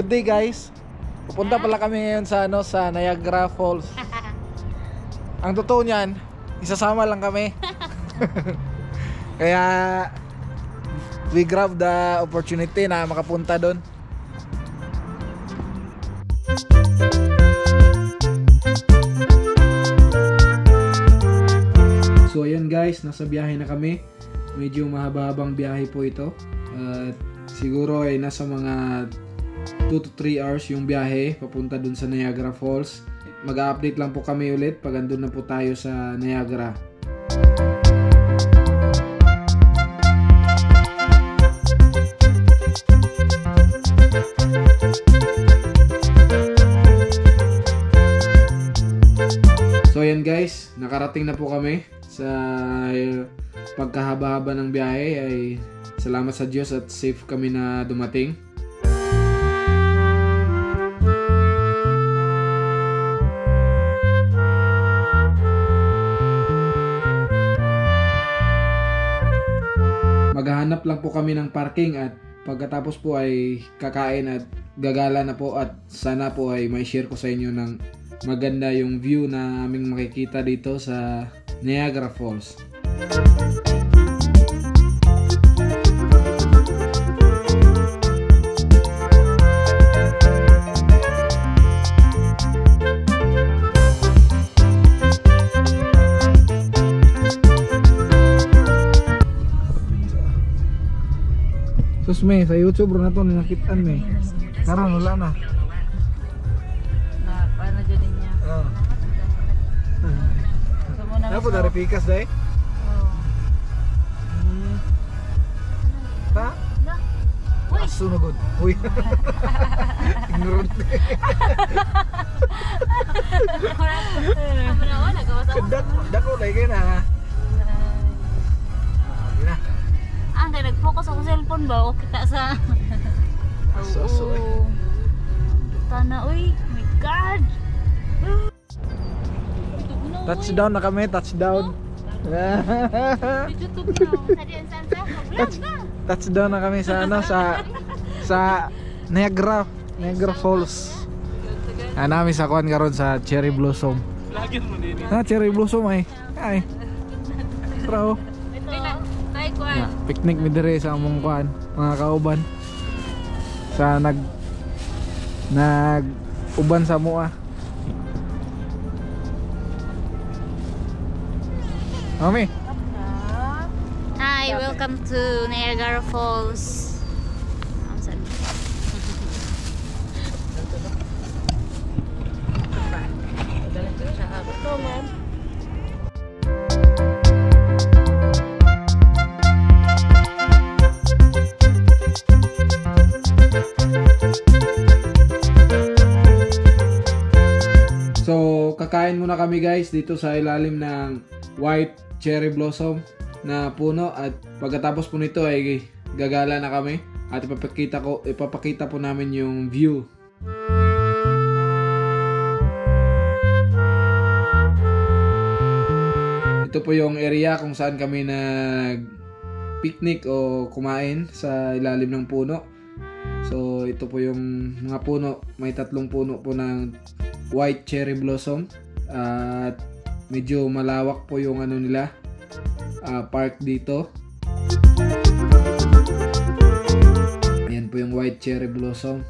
Good day guys. Pupunta pala kami ngayon sa sa Niagara Falls. Ang totoo niyan, isasama lang kami. Kaya we grab the opportunity na makapunta doon. So ayan guys, nasa biyahe na kami. Medyo mahaba-habang biyahe po ito. Siguro ay nasa mga 2 to 3 hours yung biyahe papunta dun sa Niagara Falls. Mag-update lang po kami ulit pag andun na po tayo sa Niagara. So ayan guys, nakarating na po kami sa pagkahaba-haba ng biyahe. Ay salamat sa Diyos at safe kami na dumating. Maghahanap lang po kami ng parking at pagkatapos po ay kakain at gagala na po at sana po ay may share ko sa inyo ng maganda yung view na aming makikita dito sa Niagara Falls. Sus me, sa YouTube bro na to ninakitaan me. Karon wala na. Na paano jud niya? Oh. Ano po dari pikas dai? Oh. Ta? Na. Uy, Sunugod. Uy. Ignorant. Kamera wala ka basta. Dako lagi na. Dina. Ang kay nag-focus ako sa cellphone ba o kita sa Aso. Tana uy, my god. Touchdown na kami, touchdown. YouTube na. Sa diyan sa vlog na. Touchdown na kami sa sa Niagara Falls. Namin sa kuan karon sa Cherry Blossom. Lagyan mo din. Cherry Blossom ay. Bro. Ito. Tay kuan. Picnic mi dire sa among kuan, mga kauban. Sa nag uban sa mua. Mami. Hi, welcome to Niagara Falls. So, kakain muna kami guys dito sa ilalim ng white cherry blossom na puno at pagkatapos po nito ay gagala na kami at ipapakita po namin yung view. Ito po yung area kung saan kami nag-picnic o kumain sa ilalim ng puno. So, ito po yung mga puno. May 3 puno po ng white cherry blossom at medyo malawak po yung ano nila park dito. Ayan po yung white cherry blossom.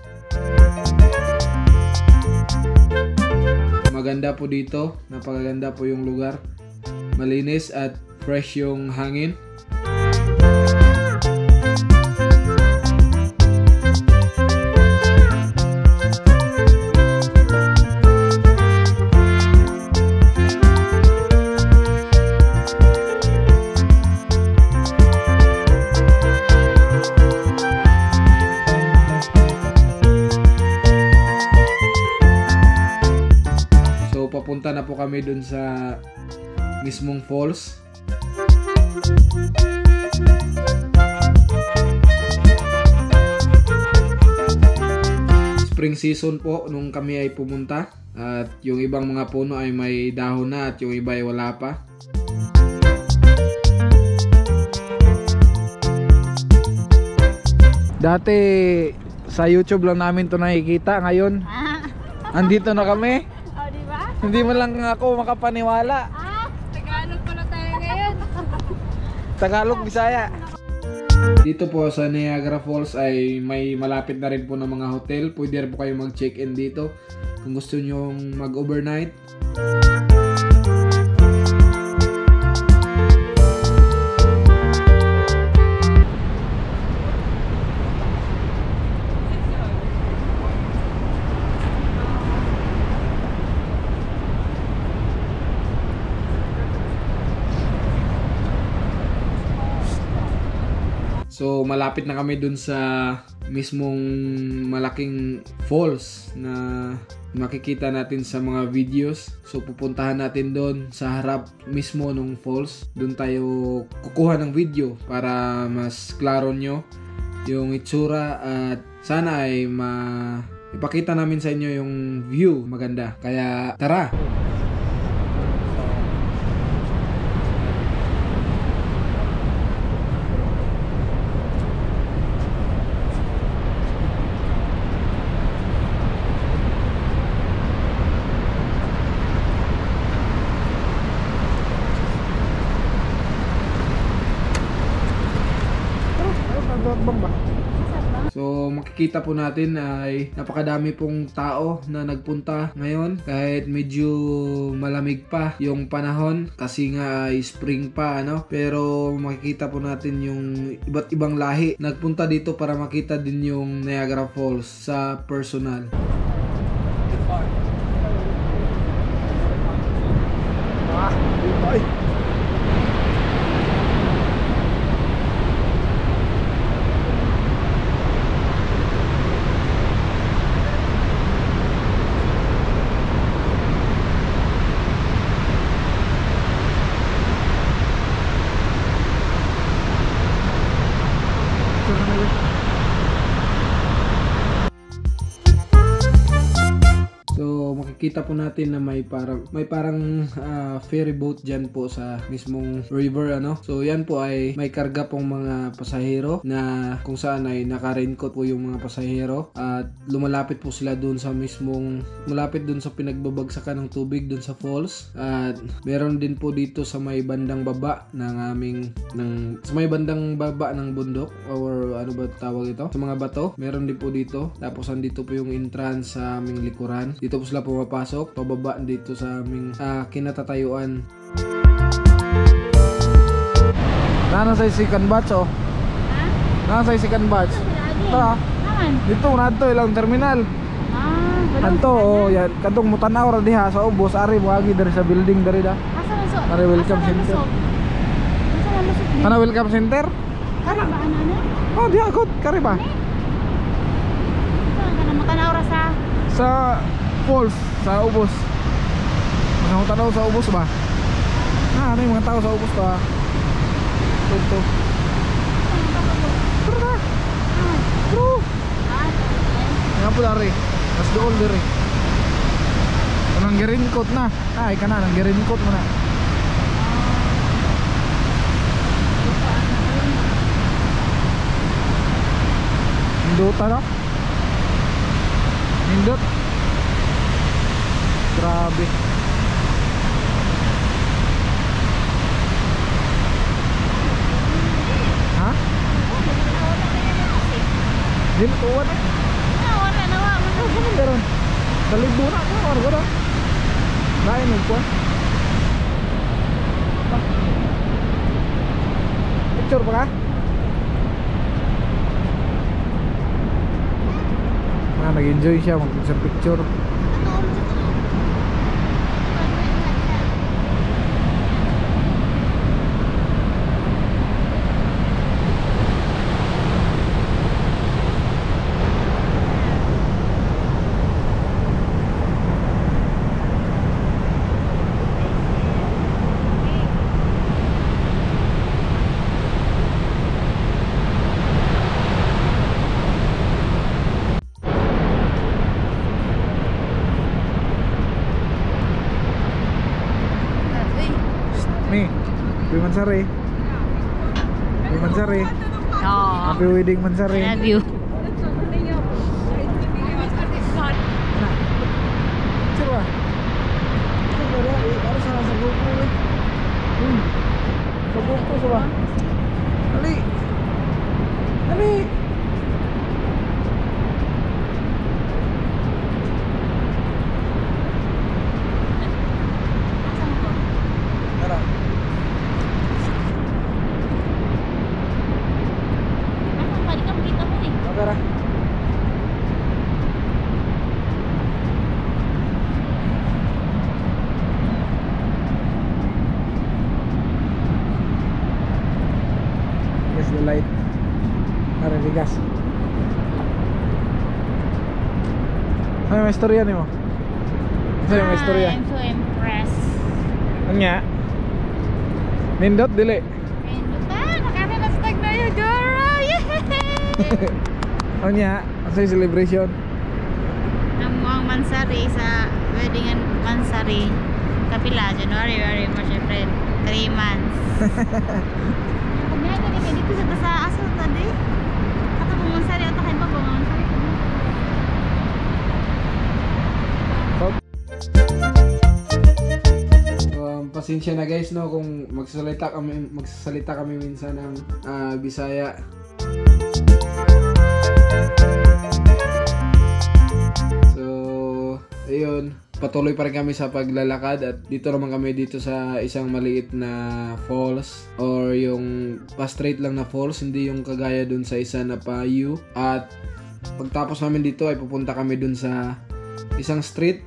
Maganda po dito, napakaganda po yung lugar, malinis at fresh yung hangin. Papunta na po kami dun sa mismong falls. Spring season po nung kami ay pumunta at yung ibang mga puno ay may dahon na at yung iba ay wala pa. Dati Sa YouTube lang namin to nakikita ngayon. Andito na kami. Oh, di ba? Hindi mo lang ako makapaniwala. Tagalog pala tayo ngayon. Tagalog, Bisaya. Dito po sa Niagara Falls ay may malapit na rin po ng mga hotel. Pwede rin po kayo mag-check-in dito kung gusto nyo mag-overnight. So malapit na kami dun sa mismong malaking falls na makikita natin sa mga videos. So pupuntahan natin doon sa harap mismo ng falls. Doon tayo kukuha ng video para mas klaro nyo yung itsura at sana ay ipakita namin sa inyo yung view maganda. Kaya tara! So makikita po natin ay napakadami pong tao na nagpunta ngayon kahit medyo malamig pa yung panahon kasi nga ay spring pa ano, pero makikita po natin yung iba't ibang lahi nagpunta dito para makita din yung Niagara Falls sa personal. So makikita po natin na may parang ferry boat dyan po sa mismong river ano. So yan po ay may karga pong mga pasahero na kung saan ay naka-raincoat po yung mga pasahero at lumalapit po sila dun sa mismong malapit dun sa pinagbabagsakan ng tubig dun sa falls. At meron din po dito sa may bandang baba sa may bandang baba ng bundok or ano ba tawag ito? Sa mga bato. Meron din po dito. Tapos andito po yung entrance sa aming likuran. Dito po sila pumapasok, pababa dito sa aming kinatatayuan. Nasa second batch oh. Nasa second batch. Tara. Dito na to ilang terminal. Anto oh yan kadtong mutanaw ra diha sa ubos ari moagi dari sa building dari da. Dari welcome center. Kana welcome center? Kari ba anana? Oh diha gud kari ba? Kana matanaw ra sa falls sa ubos. Mga tanaw sa ubos ba? Ano yung mga tao sa ubos ba? Ito. Tara na. Bro. Nga po dari. Mas doon dari. Kanang gerinkot na. Ay ka na, nang gerinkot mo na. Hindot ano? Hindot. Grabe. Ha? Di mo tuwan eh. Wala na wa. Ano meron? Dalibo na ko or gano'n. Lain mo po. Picture pa ka? Nag-enjoy siya mag-picture. Happy Mansari. Happy Mansari. Oh. Happy wedding Mansari. I love you. GoPro eh. Sa GoPro sa ba? Dali! Dali! Asan ko? Tara. Asan ka? Di ka makita mo eh. Tara. Here's the light. Tara, bigas. Ano may istorya ni mo? Ano may istorya? I'm so impressed. Ano nga? Nindot dili. Nakaka-hashtag na yun, Joro! Ano nga? Ano yung celebration? Ang Mansari sa wedding and Mansari. Kapila, January, February, March, April. 3 months. Pagbiyaga ka dito sa aso tadi. Kato kung Mansari o takay bago Mansari. Pasensya na guys no kung magsasalita kami minsan ng Bisaya. So ayun, patuloy pa rin kami sa paglalakad at dito naman kami dito sa isang maliit na falls or yung pa-straight lang na falls, hindi yung kagaya dun sa isa na pa U. At pagtapos namin dito ay pupunta kami dun sa isang street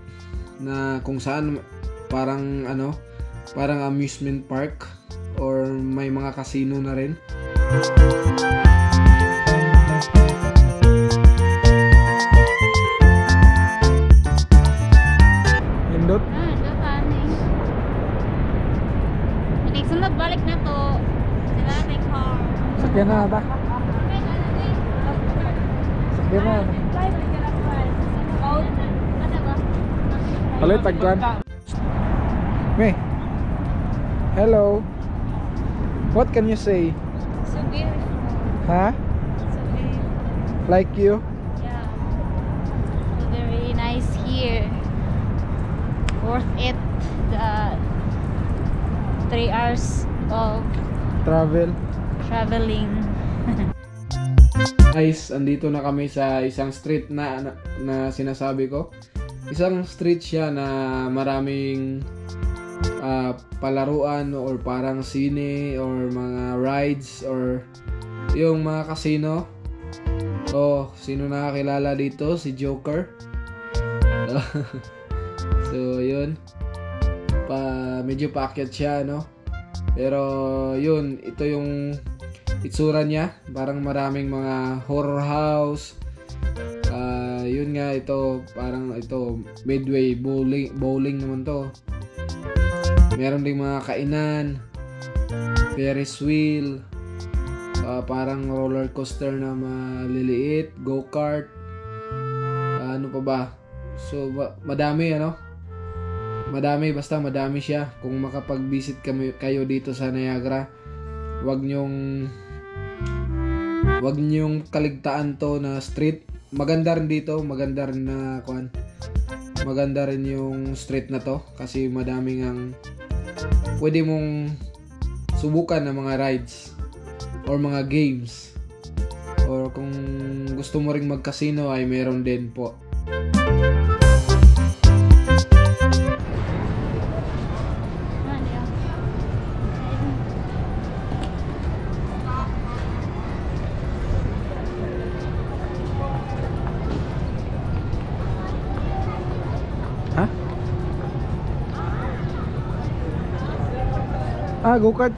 na kung saan parang parang amusement park or may mga casino na rin. Indot? Dapat eh. Sunod balik na to. Sila may car. Sakyan na ba? Sakyan na. Palit tagkuan. May. Hello. What can you say? So beautiful. Huh? So beautiful. Like you? Yeah. So very nice here. Worth it. The 3 hours of traveling. Guys, andito na kami sa isang street na sinasabi ko. Isang street siya na maraming palaruan or parang sine or mga rides or yung mga casino. Oh, sino nakakilala dito? Si Joker. So, yun. Medyo paakyat siya, no? Pero, yun. Ito yung itsura niya. Parang maraming mga horror house. Yun nga, ito. Parang ito, Midway bowling naman to. Meron ding mga kainan, Ferris wheel, parang roller coaster na maliliit, go-kart, ano pa ba? So madami madami, basta madami siya. Kung makapag-visit kayo dito sa Niagara, wag nyong kaligtaan to na street. Maganda rin dito, maganda rin yung street na to kasi madaming ang pwede mong subukan ng mga rides or mga games, or kung gusto mo ring mag-casino ay meron din po. Go-kart.